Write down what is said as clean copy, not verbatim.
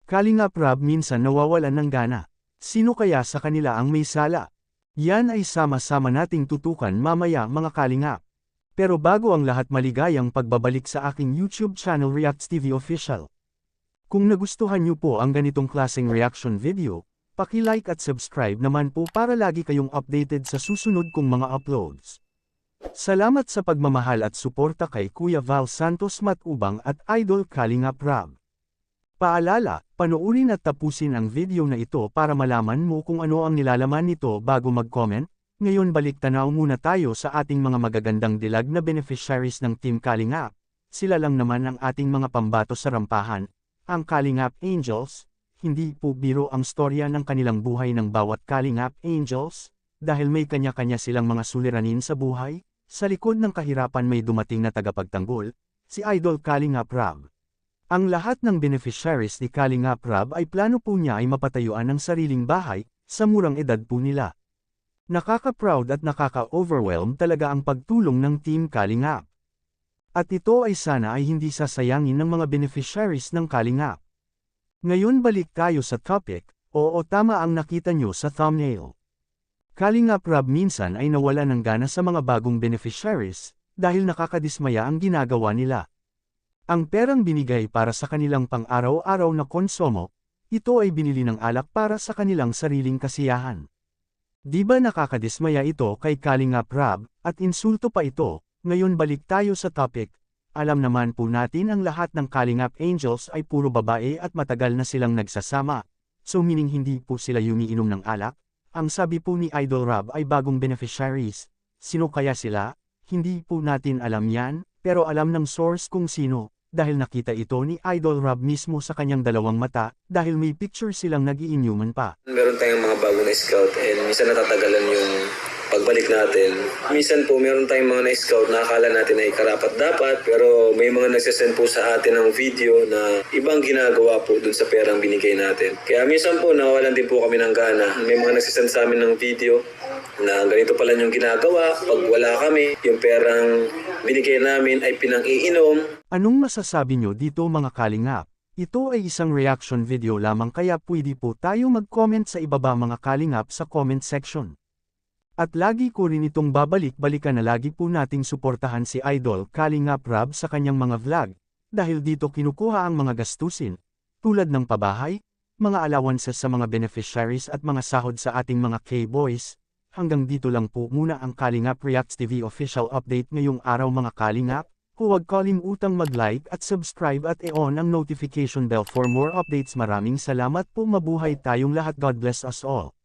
Kalingap Rab minsan nawawalan ng gana. Sino kaya sa kanila ang may sala? Yan ay sama-sama nating tutukan mamaya mga kalingap. Pero bago ang lahat, maligayang pagbabalik sa aking YouTube channel Reacts TV Official. Kung nagustuhan niyo po ang ganitong klaseng reaction video, paki-like at subscribe naman po para lagi kayong updated sa susunod kong mga uploads. Salamat sa pagmamahal at suporta kay Kuya Val Santos Matubang at Idol Kalingap Rab. Paalala, panoorin at tapusin ang video na ito para malaman mo kung ano ang nilalaman nito bago mag-comment. Ngayon balik tanaw muna tayo sa ating mga magagandang dilag na beneficiaries ng Team Kalingap. Sila lang naman ang ating mga pambato sa rampahan, ang Kalingap Angels. Hindi po biro ang storya ng kanilang buhay ng bawat Kalingap Angels, dahil may kanya-kanya silang mga suliranin sa buhay. Sa likod ng kahirapan may dumating na tagapagtanggol, si Idol Kalingap Rab. Ang lahat ng beneficiaries ni Kalingap Rab ay plano po niya ay mapatayuan ng sariling bahay, sa murang edad po nila. Nakaka-proud at nakaka-overwhelm talaga ang pagtulong ng Team Kalingap. At ito ay sana ay hindi sasayangin ng mga beneficiaries ng Kalingap. Ngayon balik tayo sa topic, oo tama ang nakita nyo sa thumbnail. Kalingap Rab minsan ay nawala ng gana sa mga bagong beneficiaries, dahil nakakadismaya ang ginagawa nila. Ang perang binigay para sa kanilang pang-araw-araw na konsumo, ito ay binili ng alak para sa kanilang sariling kasiyahan. Di ba nakakadismaya ito kay Kalingap Rab, at insulto pa ito? Ngayon balik tayo sa topic. Alam naman po natin ang lahat ng Kalingap Angels ay puro babae at matagal na silang nagsasama, so meaning hindi po sila umiinom ng alak. Ang sabi po ni Idol Rab ay bagong beneficiaries. Sino kaya sila? Hindi po natin alam yan, pero alam ng source kung sino. Dahil nakita ito ni Idol Rab mismo sa kanyang dalawang mata, dahil may picture silang nag-iinuman pa. Meron tayong mga bago na scout and minsan natatagalan yung pagbalik natin. Minsan po meron tayong mga na-scout na akala natin ay karapat-dapat, pero may mga nagsasend po sa atin ng video na ibang ginagawa po dun sa perang binigay natin. Kaya minsan po nawawalan din po kami ng gana. May mga nagsasend sa amin ng video na ganito pala yung ginagawa. Pag wala kami, yung perang binigay namin ay pinang-iinom. Anong masasabi nyo dito mga Kalingap? Ito ay isang reaction video lamang kaya pwede po tayo mag-comment sa ibaba mga Kalingap sa comment section. At lagi ko rin itong babalik-balikan na lagi po nating suportahan si Idol Kalingap Rab sa kanyang mga vlog, dahil dito kinukuha ang mga gastusin, tulad ng pabahay, mga allowances sa mga beneficiaries at mga sahod sa ating mga K-boys. Hanggang dito lang po muna ang Kalingap Reacts TV official update ngayong araw mga Kalingap. Huwag kalimutang mag-like at subscribe at i-on ang notification bell for more updates. Maraming salamat po, mabuhay tayong lahat. God bless us all.